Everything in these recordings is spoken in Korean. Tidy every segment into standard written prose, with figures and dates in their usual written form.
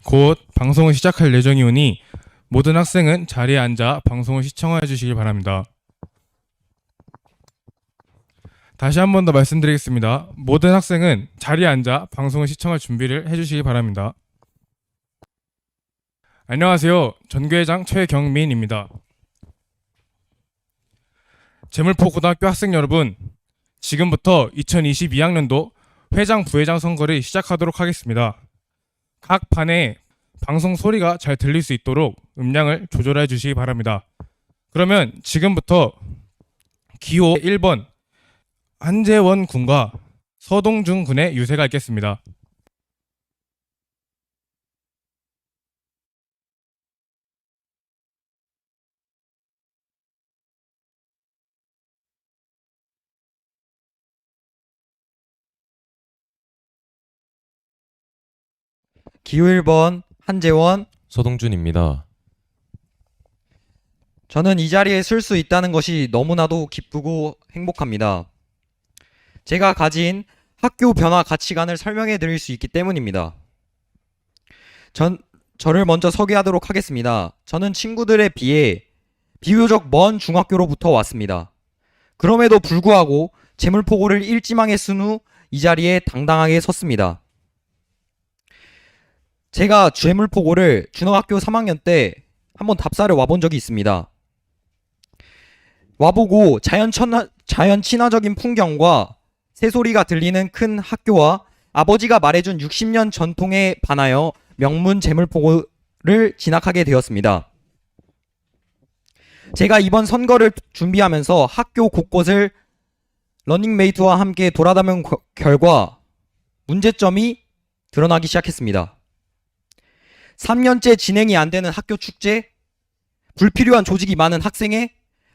곧 방송을 시작할 예정이오니 모든 학생은 자리에 앉아 방송을 시청해 주시길 바랍니다. 다시 한 번 더 말씀드리겠습니다. 모든 학생은 자리에 앉아 방송을 시청할 준비를 해주시기 바랍니다. 안녕하세요. 전교회장 최경민입니다. 제물포 고등학교 학생 여러분, 지금부터 2022학년도 회장, 부회장 선거를 시작하도록 하겠습니다. 각 반에 방송 소리가 잘 들릴 수 있도록 음량을 조절해 주시기 바랍니다. 그러면 지금부터 기호 1번 한재원 군과 서동준 군의 유세가 있겠습니다. 기호 1번 한재원. 서동준입니다. 저는 이 자리에 쓸 수 있다는 것이 너무나도 기쁘고 행복합니다. 제가 가진 학교 변화 가치관을 설명해 드릴 수 있기 때문입니다. 저를 먼저 소개하도록 하겠습니다. 저는 친구들에 비해 비교적 먼 중학교로부터 왔습니다. 그럼에도 불구하고 재물포고를 일지망에 쓴 후 이 자리에 당당하게 섰습니다. 제가 재물포고를 중학교 3학년 때 한번 답사를 와본 적이 있습니다. 와보고 자연 친화적인 풍경과 새소리가 들리는 큰 학교와 아버지가 말해준 60년 전통에 반하여 명문 재물포고를 진학하게 되었습니다. 제가 이번 선거를 준비하면서 학교 곳곳을 러닝메이트와 함께 돌아다닌 결과 문제점이 드러나기 시작했습니다. 3년째 진행이 안 되는 학교 축제, 불필요한 조직이 많은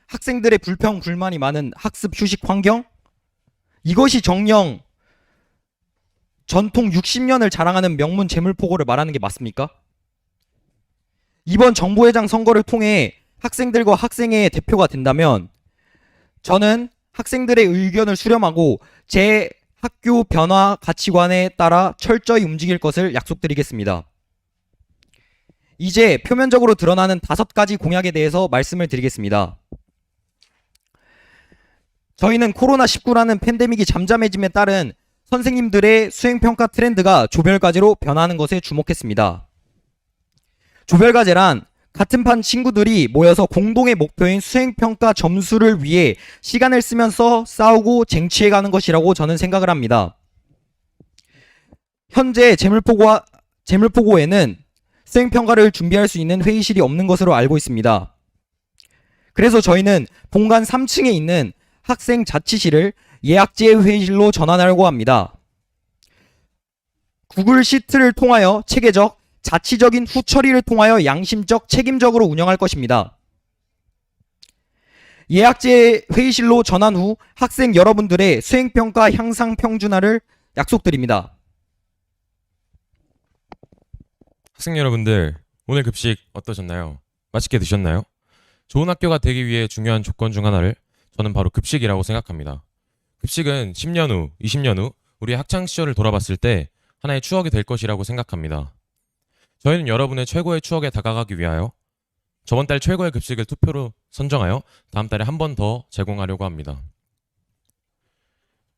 학생들의 불평, 불만이 많은 학습 휴식 환경, 이것이 정녕 전통 60년을 자랑하는 명문 재물포고를 말하는 게 맞습니까? 이번 정부회장 선거를 통해 학생들과 학생의 대표가 된다면 저는 학생들의 의견을 수렴하고 제 학교 변화 가치관에 따라 철저히 움직일 것을 약속드리겠습니다. 이제 표면적으로 드러나는 5가지 공약에 대해서 말씀을 드리겠습니다. 저희는 코로나19라는 팬데믹이 잠잠해짐에 따른 선생님들의 수행평가 트렌드가 조별과제로 변하는 것에 주목했습니다. 조별과제란 같은 반 친구들이 모여서 공동의 목표인 수행평가 점수를 위해 시간을 쓰면서 싸우고 쟁취해가는 것이라고 저는 생각을 합니다. 현재 재물포고에는 수행평가를 준비할 수 있는 회의실이 없는 것으로 알고 있습니다. 그래서 저희는 본관 3층에 있는 학생 자치실을 예약제 회의실로 전환하려고 합니다. 구글 시트를 통하여 체계적, 자치적인 후처리를 통하여 양심적, 책임적으로 운영할 것입니다. 예약제 회의실로 전환 후 학생 여러분들의 수행평가 향상 평준화를 약속드립니다. 학생 여러분들, 오늘 급식 어떠셨나요? 맛있게 드셨나요? 좋은 학교가 되기 위해 중요한 조건 중 하나를 저는 바로 급식이라고 생각합니다. 급식은 10년 후, 20년 후 우리의 학창시절을 돌아봤을 때 하나의 추억이 될 것이라고 생각합니다. 저희는 여러분의 최고의 추억에 다가가기 위하여 저번 달 최고의 급식을 투표로 선정하여 다음 달에 한 번 더 제공하려고 합니다.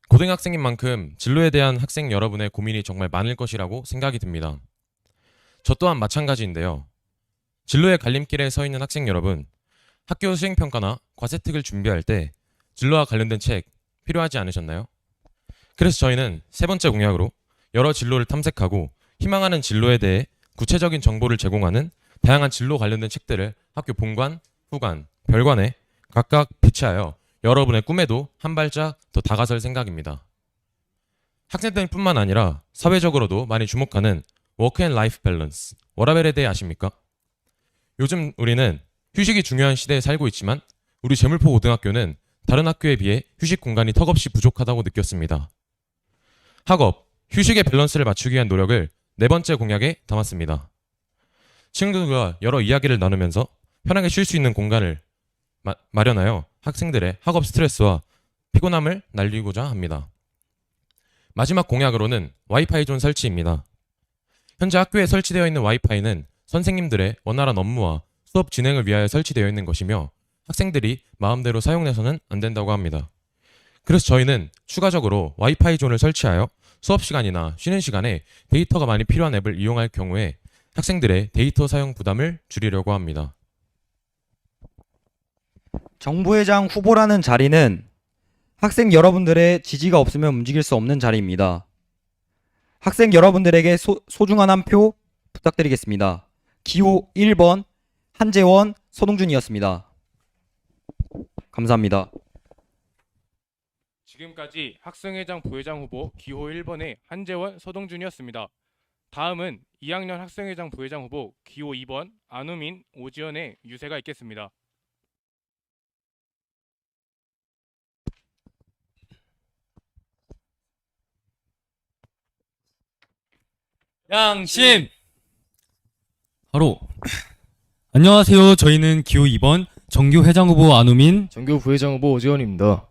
고등학생인 만큼 진로에 대한 학생 여러분의 고민이 정말 많을 것이라고 생각이 듭니다. 저 또한 마찬가지인데요. 진로의 갈림길에 서 있는 학생 여러분, 학교 수행평가나 과세특을 준비할 때 진로와 관련된 책 필요하지 않으셨나요? 그래서 저희는 세 번째 공약으로 여러 진로를 탐색하고 희망하는 진로에 대해 구체적인 정보를 제공하는 다양한 진로 관련된 책들을 학교 본관, 후관, 별관에 각각 비치하여 여러분의 꿈에도 한 발짝 더 다가설 생각입니다. 학생들뿐만 아니라 사회적으로도 많이 주목하는 워크앤라이프 밸런스, 워라밸에 대해 아십니까? 요즘 우리는 휴식이 중요한 시대에 살고 있지만 우리 재물포 고등학교는 다른 학교에 비해 휴식 공간이 턱없이 부족하다고 느꼈습니다. 학업, 휴식의 밸런스를 맞추기 위한 노력을 네 번째 공약에 담았습니다. 친구들과 여러 이야기를 나누면서 편하게 쉴 수 있는 공간을 마련하여 학생들의 학업 스트레스와 피곤함을 날리고자 합니다. 마지막 공약으로는 와이파이 존 설치입니다. 현재 학교에 설치되어 있는 와이파이는 선생님들의 원활한 업무와 수업 진행을 위하여 설치되어 있는 것이며 학생들이 마음대로 사용해서는 안 된다고 합니다. 그래서 저희는 추가적으로 와이파이 존을 설치하여 수업 시간이나 쉬는 시간에 데이터가 많이 필요한 앱을 이용할 경우에 학생들의 데이터 사용 부담을 줄이려고 합니다. 정부회장 후보라는 자리는 학생 여러분들의 지지가 없으면 움직일 수 없는 자리입니다. 학생 여러분들에게 소중한 한 표 부탁드리겠습니다. 기호 1번 한재원, 서동준이었습니다. 감사합니다. 지금까지 학생회장 부회장 후보 기호 1번의 한재원, 서동준이었습니다. 다음은 2학년 학생회장 부회장 후보 기호 2번 안우민, 오지연의 유세가 있겠습니다. 양심! 바로 안녕하세요. 저희는 기호 2번 정교 회장 후보 안우민. 정교 부회장 후보 오지원입니다.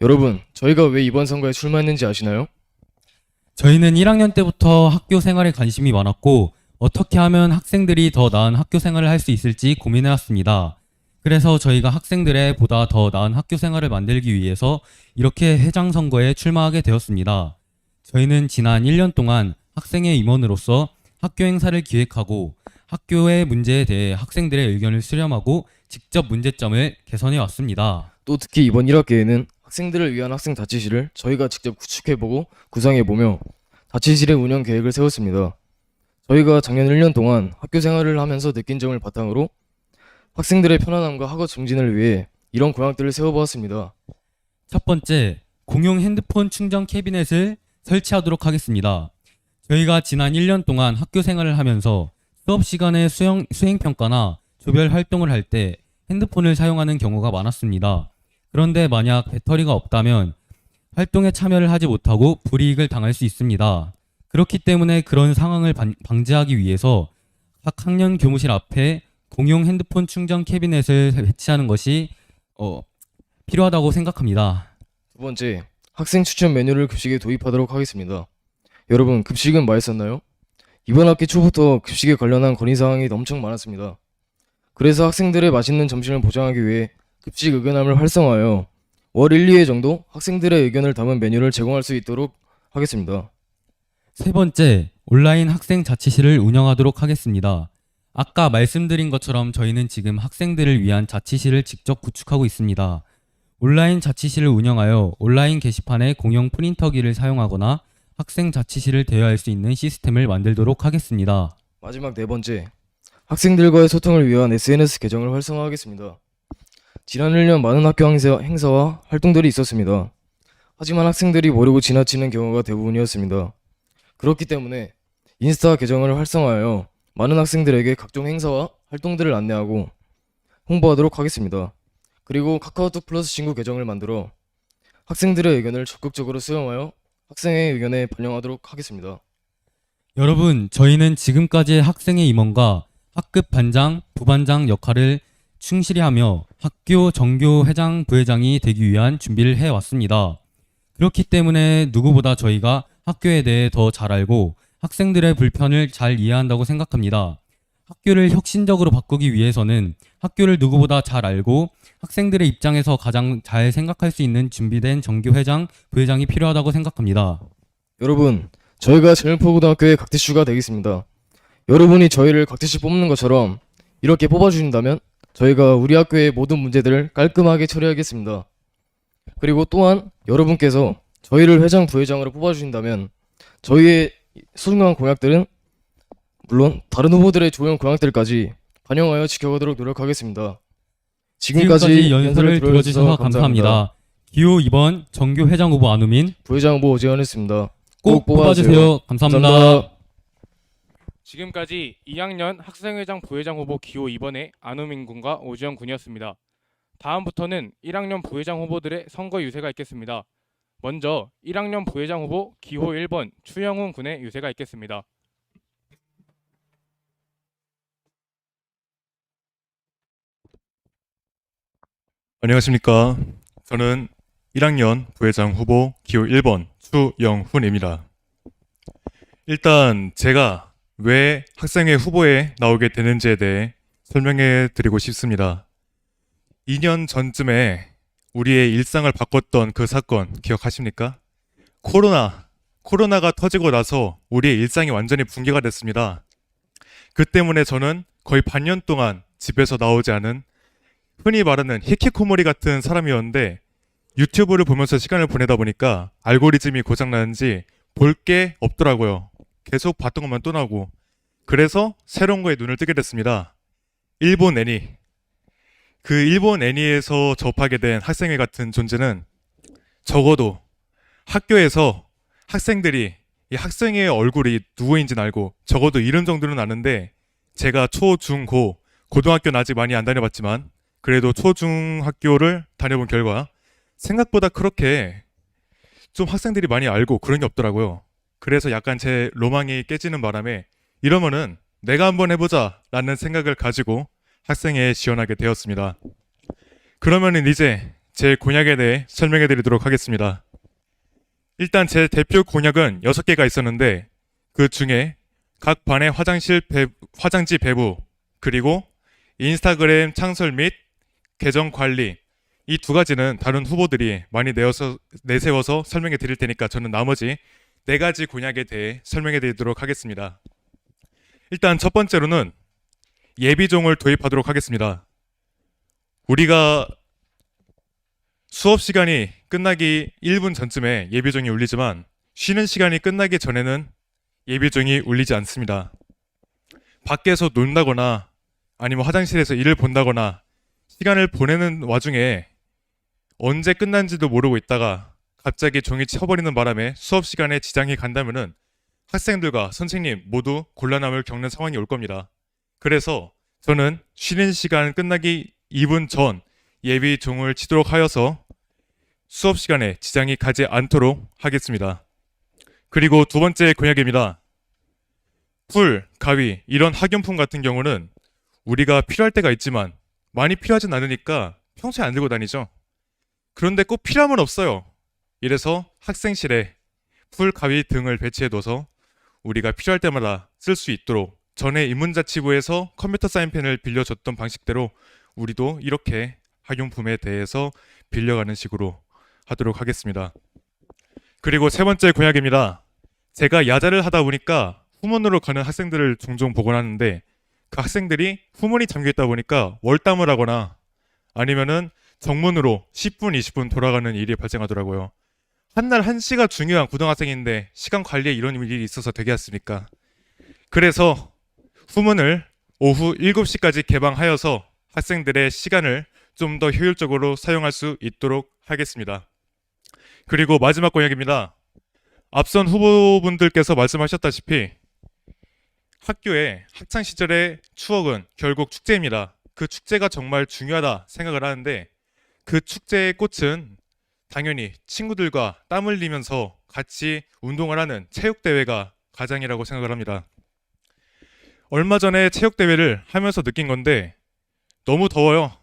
여러분, 저희가 왜 이번 선거에 출마했는지 아시나요? 저희는 1학년 때부터 학교 생활에 관심이 많았고 어떻게 하면 학생들이 더 나은 학교 생활을 할 수 있을지 고민해왔습니다. 그래서 저희가 학생들의 보다 더 나은 학교 생활을 만들기 위해서 이렇게 회장 선거에 출마하게 되었습니다. 저희는 지난 1년 동안 학생의 임원으로서 학교 행사를 기획하고 학교의 문제에 대해 학생들의 의견을 수렴하고 직접 문제점을 개선해 왔습니다. 또 특히 이번 1학기에는 학생들을 위한 학생 자치실을 저희가 직접 구축해보고 구상해보며 자치실의 운영 계획을 세웠습니다. 저희가 작년 1년 동안 학교 생활을 하면서 느낀 점을 바탕으로 학생들의 편안함과 학업 증진을 위해 이런 공약들을 세워보았습니다. 첫 번째, 공용 핸드폰 충전 캐비넷을 설치하도록 하겠습니다. 저희가 지난 1년 동안 학교 생활을 하면서 수업 시간에 수행평가나 조별 활동을 할 때 핸드폰을 사용하는 경우가 많았습니다. 그런데 만약 배터리가 없다면 활동에 참여를 하지 못하고 불이익을 당할 수 있습니다. 그렇기 때문에 그런 상황을 방지하기 위해서 각 학년 교무실 앞에 공용 핸드폰 충전 캐비넷을 배치하는 것이 필요하다고 생각합니다. 두 번째, 학생 추천 메뉴를 급식에 도입하도록 하겠습니다. 여러분, 급식은 맛있었나요? 이번 학기 초부터 급식에 관련한 건의사항이 엄청 많았습니다. 그래서 학생들의 맛있는 점심을 보장하기 위해 급식 의견함을 활성화하여 월 1, 2회 정도 학생들의 의견을 담은 메뉴를 제공할 수 있도록 하겠습니다. 세 번째, 온라인 학생 자치실을 운영하도록 하겠습니다. 아까 말씀드린 것처럼 저희는 지금 학생들을 위한 자치실을 직접 구축하고 있습니다. 온라인 자치실을 운영하여 온라인 게시판에 공용 프린터기를 사용하거나 학생 자치실을 대여할 수 있는 시스템을 만들도록 하겠습니다. 마지막 네 번째, 학생들과의 소통을 위한 SNS 계정을 활성화하겠습니다. 지난 1년 많은 학교 행사와 활동들이 있었습니다. 하지만 학생들이 모르고 지나치는 경우가 대부분이었습니다. 그렇기 때문에 인스타 계정을 활성화하여 많은 학생들에게 각종 행사와 활동들을 안내하고 홍보하도록 하겠습니다. 그리고 카카오톡 플러스 친구 계정을 만들어 학생들의 의견을 적극적으로 수용하여 학생의 의견에 반영하도록 하겠습니다. 여러분, 저희는 지금까지의 학생의 임원과 학급 반장, 부반장 역할을 충실히 하며 학교 정교 회장, 부회장이 되기 위한 준비를 해왔습니다. 그렇기 때문에 누구보다 저희가 학교에 대해 더 잘 알고 학생들의 불편을 잘 이해한다고 생각합니다. 학교를 혁신적으로 바꾸기 위해서는 학교를 누구보다 잘 알고 학생들의 입장에서 가장 잘 생각할 수 있는 준비된 정교회장, 부회장이 필요하다고 생각합니다. 여러분, 저희가 제일포고등학교의 각티슈가 되겠습니다. 여러분이 저희를 각티슈 뽑는 것처럼 이렇게 뽑아주신다면 저희가 우리 학교의 모든 문제들을 깔끔하게 처리하겠습니다. 그리고 또한 여러분께서 저희를 회장, 부회장으로 뽑아주신다면 저희의 소중한 공약들은 물론 다른 후보들의 좋은 공약들까지 반영하여 지켜가도록 노력하겠습니다. 지금까지 연설을 들어주셔서 감사합니다. 기호 2번 정교회장 후보 안우민, 부회장 후보 오재현이었습니다. 꼭 뽑아주세요. 감사합니다. 지금까지 2학년 학생회장 부회장 후보 기호 2번의 안우민 군과 오지연 군이었습니다. 다음부터는 1학년 부회장 후보들의 선거 유세가 있겠습니다. 먼저 1학년 부회장 후보 기호 1번 추영훈 군의 유세가 있겠습니다. 안녕하십니까. 저는 1학년 부회장 후보 기호 1번 추영훈입니다. 일단 제가 왜 학생회 후보에 나오게 되는지에 대해 설명해 드리고 싶습니다. 2년 전쯤에 우리의 일상을 바꿨던 그 사건 기억하십니까? 코로나가 터지고 나서 우리의 일상이 완전히 붕괴가 됐습니다. 그 때문에 저는 거의 반년 동안 집에서 나오지 않은 흔히 말하는 히키코모리 같은 사람이었는데 유튜브를 보면서 시간을 보내다 보니까 알고리즘이 고장나는지 볼 게 없더라고요. 계속 봤던 것만 또 나오고. 그래서 새로운 거에 눈을 뜨게 됐습니다. 일본 애니. 그 일본 애니에서 접하게 된 학생회 같은 존재는 적어도 학교에서 학생들이 이 학생회의 얼굴이 누구인지는 알고 적어도 이름 정도는 아는데 제가 초, 중, 고등학교는 아직 많이 안 다녀봤지만 그래도 초, 중 학교를 다녀본 결과 생각보다 그렇게 좀 학생들이 많이 알고 그런 게 없더라고요. 그래서 약간 제 로망이 깨지는 바람에 이러면은 내가 한번 해보자 라는 생각을 가지고 학생회에 지원하게 되었습니다. 그러면은 이제 제 공약에 대해 설명해 드리도록 하겠습니다. 일단 제 대표 공약은 6개가 있었는데 그 중에 각 반의 화장지 배부 그리고 인스타그램 창설 및 계정 관리 이 2가지는 다른 후보들이 많이 내세워서 설명해 드릴 테니까 저는 나머지 4가지 공약에 대해 설명해 드리도록 하겠습니다. 일단 첫 번째로는 예비종을 도입하도록 하겠습니다. 우리가 수업 시간이 끝나기 1분 전쯤에 예비종이 울리지만 쉬는 시간이 끝나기 전에는 예비종이 울리지 않습니다. 밖에서 논다거나 아니면 화장실에서 일을 본다거나 시간을 보내는 와중에 언제 끝난지도 모르고 있다가 갑자기 종이 쳐버리는 바람에 수업 시간에 지장이 간다면은 학생들과 선생님 모두 곤란함을 겪는 상황이 올 겁니다. 그래서 저는 쉬는 시간 끝나기 2분 전 예비 종을 치도록 하여서 수업 시간에 지장이 가지 않도록 하겠습니다. 그리고 2번째 공약입니다. 풀, 가위 이런 학용품 같은 경우는 우리가 필요할 때가 있지만 많이 필요하진 않으니까 평소에 안 들고 다니죠. 그런데 꼭 필요함은 없어요. 이래서 학생실에 풀, 가위 등을 배치해둬서 우리가 필요할 때마다 쓸 수 있도록 전에 인문자치부에서 컴퓨터 사인펜을 빌려줬던 방식대로 우리도 이렇게 학용품에 대해서 빌려가는 식으로 하도록 하겠습니다. 그리고 3번째 공약입니다. 제가 야자를 하다 보니까 후문으로 가는 학생들을 종종 보곤 하는데 그 학생들이 후문이 잠겨있다 보니까 월담을 하거나 아니면은 정문으로 10분, 20분 돌아가는 일이 발생하더라고요. 한날 1시가 중요한 고등학생인데 시간 관리에 이런 일이 있어서 되게 했습니까? 그래서 후문을 오후 7시까지 개방하여서 학생들의 시간을 좀 더 효율적으로 사용할 수 있도록 하겠습니다. 그리고 마지막 공약입니다. 앞선 후보분들께서 말씀하셨다시피 학교의 학창시절의 추억은 결국 축제입니다. 그 축제가 정말 중요하다 생각을 하는데 그 축제의 꽃은 당연히 친구들과 땀 흘리면서 같이 운동을 하는 체육대회가 가장이라고 생각을 합니다. 얼마 전에 체육대회를 하면서 느낀 건데 너무 더워요.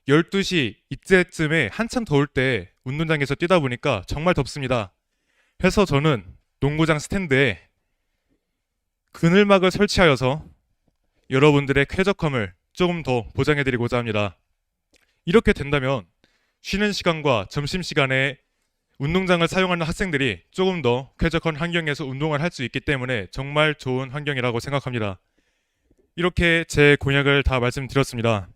12시 이때쯤에 한참 더울 때 운동장에서 뛰다 보니까 정말 덥습니다. 그래서 저는 농구장 스탠드에 그늘막을 설치하여서 여러분들의 쾌적함을 조금 더 보장해드리고자 합니다. 이렇게 된다면 쉬는 시간과 점심시간에 운동장을 사용하는 학생들이 조금 더 쾌적한 환경에서 운동을 할 수 있기 때문에 정말 좋은 환경이라고 생각합니다. 이렇게 제 공약을 다 말씀드렸습니다.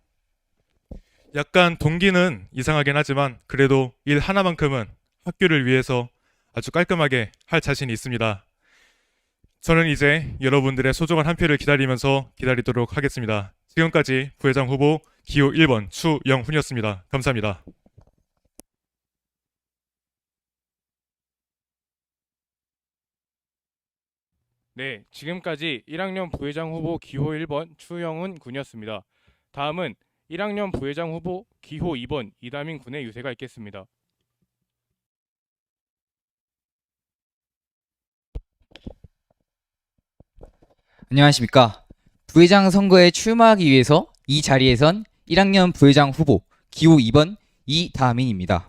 약간 동기는 이상하긴 하지만 그래도 일 하나만큼은 학교를 위해서 아주 깔끔하게 할 자신이 있습니다. 저는 이제 여러분들의 소중한 한 표를 기다리도록 하겠습니다. 지금까지 부회장 후보 기호 1번 추영훈이었습니다. 감사합니다. 네, 지금까지 1학년 부회장 후보 기호 1번 추영훈 군이었습니다. 다음은 1학년 부회장 후보 기호 2번 이다민 군의 유세가 있겠습니다. 안녕하십니까. 부회장 선거에 출마하기 위해서 이 자리에선 1학년 부회장 후보 기호 2번 이다민입니다.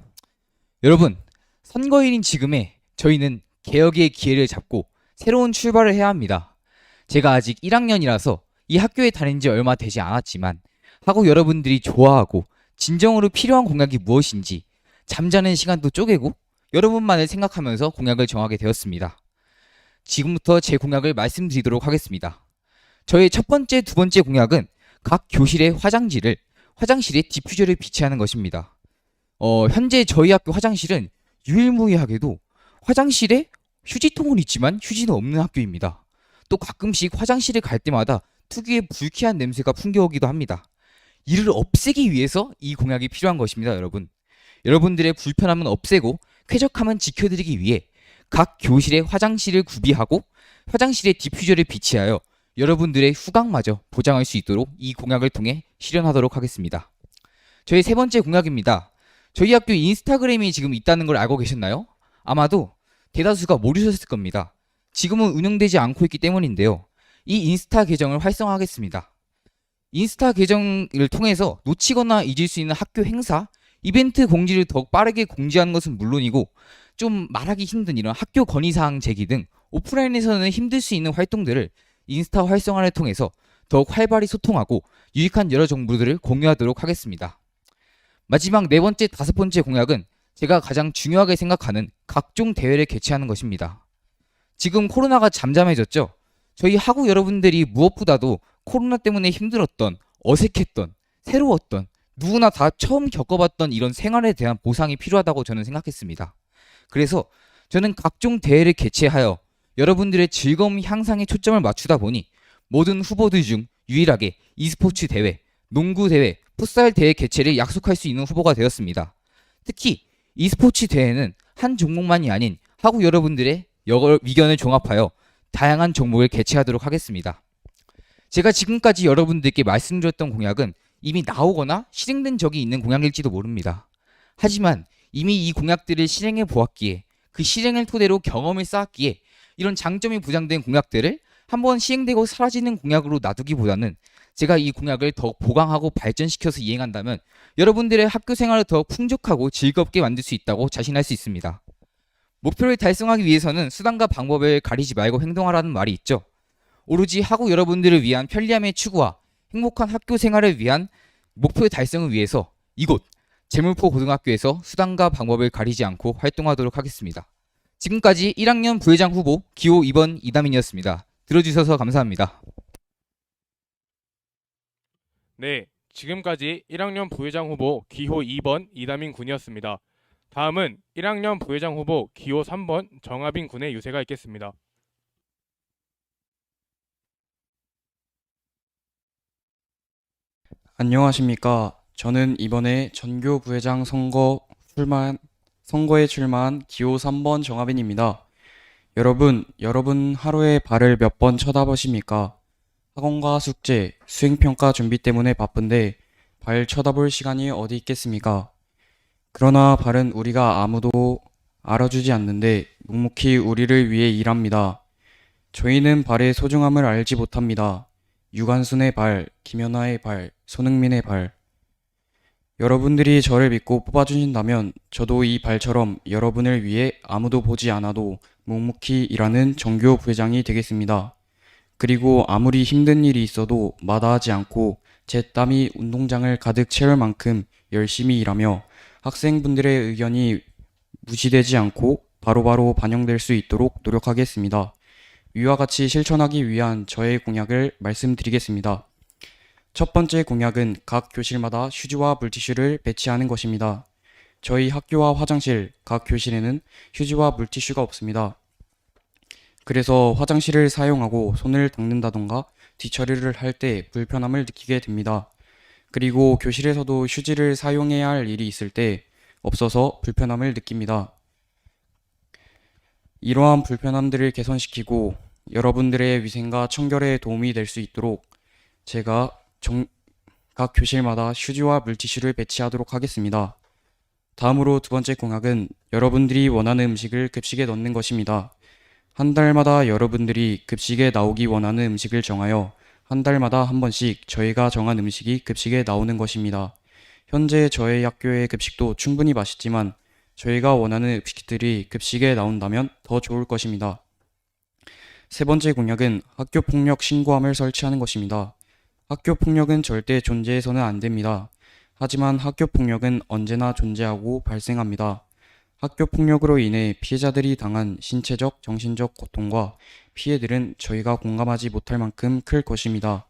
여러분, 선거일인 지금에 저희는 개혁의 기회를 잡고 새로운 출발을 해야 합니다. 제가 아직 1학년이라서 이 학교에 다닌 지 얼마 되지 않았지만 하고 여러분들이 좋아하고 진정으로 필요한 공약이 무엇인지 잠자는 시간도 쪼개고 여러분만을 생각하면서 공약을 정하게 되었습니다. 지금부터 제 공약을 말씀드리도록 하겠습니다. 저의 첫 번째, 두 번째 공약은 각 교실의 화장실에 디퓨저를 비치하는 것입니다. 현재 저희 학교 화장실은 유일무이하게도 화장실에 휴지통은 있지만 휴지는 없는 학교입니다. 또 가끔씩 화장실에 갈 때마다 특유의 불쾌한 냄새가 풍겨오기도 합니다. 이를 없애기 위해서 이 공약이 필요한 것입니다, 여러분. 여러분들의 불편함은 없애고 쾌적함은 지켜드리기 위해 각 교실에 화장실을 구비하고 화장실에 디퓨저를 비치하여 여러분들의 후각마저 보장할 수 있도록 이 공약을 통해 실현하도록 하겠습니다. 저희 세 번째 공약입니다. 저희 학교 인스타그램이 지금 있다는 걸 알고 계셨나요? 아마도 대다수가 모르셨을 겁니다. 지금은 운영되지 않고 있기 때문인데요. 이 인스타 계정을 활성화하겠습니다. 인스타 계정을 통해서 놓치거나 잊을 수 있는 학교 행사, 이벤트 공지를 더욱 빠르게 공지하는 것은 물론이고 좀 말하기 힘든 이런 학교 건의사항 제기 등 오프라인에서는 힘들 수 있는 활동들을 인스타 활성화를 통해서 더욱 활발히 소통하고 유익한 여러 정보들을 공유하도록 하겠습니다. 마지막 네 번째, 다섯 번째 공약은 제가 가장 중요하게 생각하는 각종 대회를 개최하는 것입니다. 지금 코로나가 잠잠해졌죠? 저희 학우 여러분들이 무엇보다도 코로나 때문에 힘들었던, 어색했던, 새로웠던, 누구나 다 처음 겪어봤던 이런 생활에 대한 보상이 필요하다고 저는 생각했습니다. 그래서 저는 각종 대회를 개최하여 여러분들의 즐거움 향상에 초점을 맞추다 보니 모든 후보들 중 유일하게 e스포츠 대회, 농구 대회, 풋살 대회 개최를 약속할 수 있는 후보가 되었습니다. 특히 e스포츠 대회는 한 종목만이 아닌 학우 여러분들의 의견을 종합하여 다양한 종목을 개최하도록 하겠습니다. 제가 지금까지 여러분들께 말씀드렸던 공약은 이미 나오거나 실행된 적이 있는 공약일지도 모릅니다. 하지만 이미 이 공약들을 실행해 보았기에 그 실행을 토대로 경험을 쌓았기에 이런 장점이 부장된 공약들을 한번 시행되고 사라지는 공약으로 놔두기보다는 제가 이 공약을 더욱 보강하고 발전시켜서 이행한다면 여러분들의 학교 생활을 더 풍족하고 즐겁게 만들 수 있다고 자신할 수 있습니다. 목표를 달성하기 위해서는 수단과 방법을 가리지 말고 행동하라는 말이 있죠. 오로지 학우 여러분들을 위한 편리함의 추구와 행복한 학교 생활을 위한 목표 달성을 위해서 이곳 제물포 고등학교에서 수단과 방법을 가리지 않고 활동하도록 하겠습니다. 지금까지 1학년 부회장 후보 기호 2번 이다민이었습니다. 들어주셔서 감사합니다. 네, 지금까지 1학년 부회장 후보 기호 2번 이다민 군이었습니다. 다음은 1학년 부회장 후보 기호 3번 정하빈 군의 유세가 있겠습니다. 안녕하십니까. 저는 이번에 전교 부회장 선거에 출마한 기호 3번 정하빈입니다. 여러분 하루에 발을 몇 번 쳐다보십니까? 학원과 숙제, 수행평가 준비 때문에 바쁜데 발 쳐다볼 시간이 어디 있겠습니까? 그러나 발은 우리가 아무도 알아주지 않는데 묵묵히 우리를 위해 일합니다. 저희는 발의 소중함을 알지 못합니다. 유관순의 발, 김연아의 발, 손흥민의 발. 여러분들이 저를 믿고 뽑아주신다면 저도 이 발처럼 여러분을 위해 아무도 보지 않아도 묵묵히 일하는 정교 부회장이 되겠습니다. 그리고 아무리 힘든 일이 있어도 마다하지 않고 제 땀이 운동장을 가득 채울 만큼 열심히 일하며 학생분들의 의견이 무시되지 않고 바로바로 반영될 수 있도록 노력하겠습니다. 위와 같이 실천하기 위한 저의 공약을 말씀드리겠습니다. 첫 번째 공약은 각 교실마다 휴지와 물티슈를 배치하는 것입니다. 저희 학교와 화장실, 각 교실에는 휴지와 물티슈가 없습니다. 그래서 화장실을 사용하고 손을 닦는다던가 뒤처리를 할 때 불편함을 느끼게 됩니다. 그리고 교실에서도 휴지를 사용해야 할 일이 있을 때 없어서 불편함을 느낍니다. 이러한 불편함들을 개선시키고 여러분들의 위생과 청결에 도움이 될 수 있도록 제가 각 교실마다 휴지와 물티슈를 배치하도록 하겠습니다. 다음으로 두 번째 공약은 여러분들이 원하는 음식을 급식에 넣는 것입니다. 한 달마다 여러분들이 급식에 나오기 원하는 음식을 정하여 한 달마다 한 번씩 저희가 정한 음식이 급식에 나오는 것입니다. 현재 저희 학교의 급식도 충분히 맛있지만 저희가 원하는 음식들이 급식에 나온다면 더 좋을 것입니다. 세 번째 공약은 학교 폭력 신고함을 설치하는 것입니다. 학교 폭력은 절대 존재해서는 안 됩니다. 하지만 학교 폭력은 언제나 존재하고 발생합니다. 학교 폭력으로 인해 피해자들이 당한 신체적, 정신적 고통과 피해들은 저희가 공감하지 못할 만큼 클 것입니다.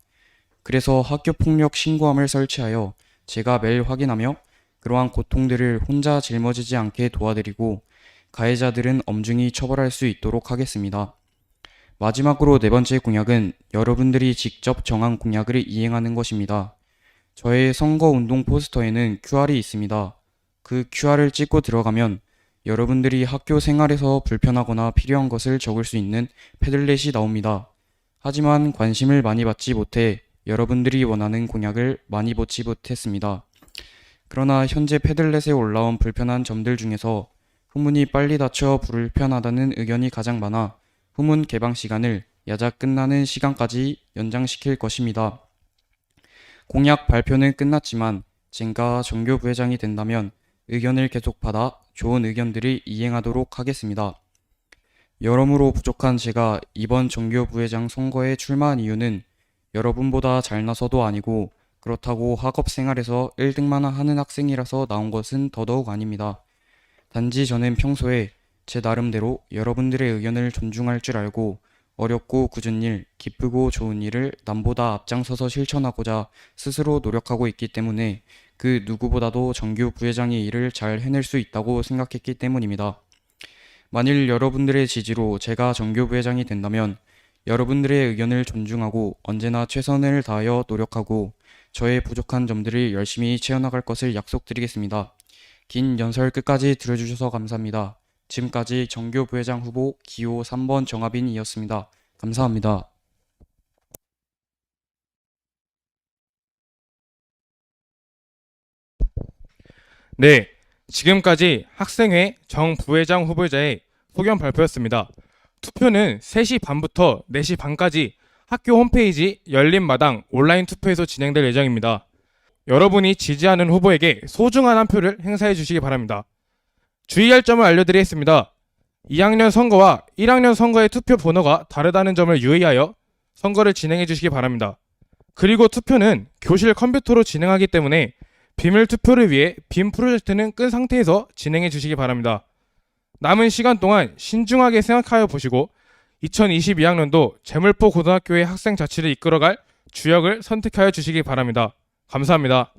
그래서 학교 폭력 신고함을 설치하여 제가 매일 확인하며 그러한 고통들을 혼자 짊어지지 않게 도와드리고 가해자들은 엄중히 처벌할 수 있도록 하겠습니다. 마지막으로 네 번째 공약은 여러분들이 직접 정한 공약을 이행하는 것입니다. 저의 선거운동 포스터에는 QR이 있습니다. 그 QR을 찍고 들어가면 여러분들이 학교 생활에서 불편하거나 필요한 것을 적을 수 있는 패들렛이 나옵니다. 하지만 관심을 많이 받지 못해 여러분들이 원하는 공약을 많이 보지 못했습니다. 그러나 현재 패들렛에 올라온 불편한 점들 중에서 후문이 빨리 닫혀 불편하다는 의견이 가장 많아 후문 개방 시간을 야작 끝나는 시간까지 연장시킬 것입니다. 공약 발표는 끝났지만 제가 정교부회장이 된다면 의견을 계속 받아 좋은 의견들을 이행하도록 하겠습니다. 여러모로 부족한 제가 이번 정교부회장 선거에 출마한 이유는 여러분보다 잘나서도 아니고 그렇다고 학업 생활에서 1등만 하는 학생이라서 나온 것은 더더욱 아닙니다. 단지 저는 평소에 제 나름대로 여러분들의 의견을 존중할 줄 알고 어렵고 굳은 일, 기쁘고 좋은 일을 남보다 앞장서서 실천하고자 스스로 노력하고 있기 때문에 그 누구보다도 정규 부회장의 일을 잘 해낼 수 있다고 생각했기 때문입니다. 만일 여러분들의 지지로 제가 정규 부회장이 된다면 여러분들의 의견을 존중하고 언제나 최선을 다하여 노력하고 저의 부족한 점들을 열심히 채워나갈 것을 약속드리겠습니다. 긴 연설 끝까지 들어주셔서 감사합니다. 지금까지 정교 부회장 후보 기호 3번 정하빈이었습니다. 감사합니다. 네, 지금까지 학생회 정 부회장 후보자의 소견 발표였습니다. 투표는 3시 반부터 4시 반까지 학교 홈페이지 열린마당 온라인 투표에서 진행될 예정입니다. 여러분이 지지하는 후보에게 소중한 한 표를 행사해 주시기 바랍니다. 주의할 점을 알려드리겠습니다. 2학년 선거와 1학년 선거의 투표 번호가 다르다는 점을 유의하여 선거를 진행해 주시기 바랍니다. 그리고 투표는 교실 컴퓨터로 진행하기 때문에 비밀 투표를 위해 빔 프로젝트는 끈 상태에서 진행해 주시기 바랍니다. 남은 시간 동안 신중하게 생각하여 보시고 2022학년도 제물포 고등학교의 학생 자치를 이끌어갈 주역을 선택하여 주시기 바랍니다. 감사합니다.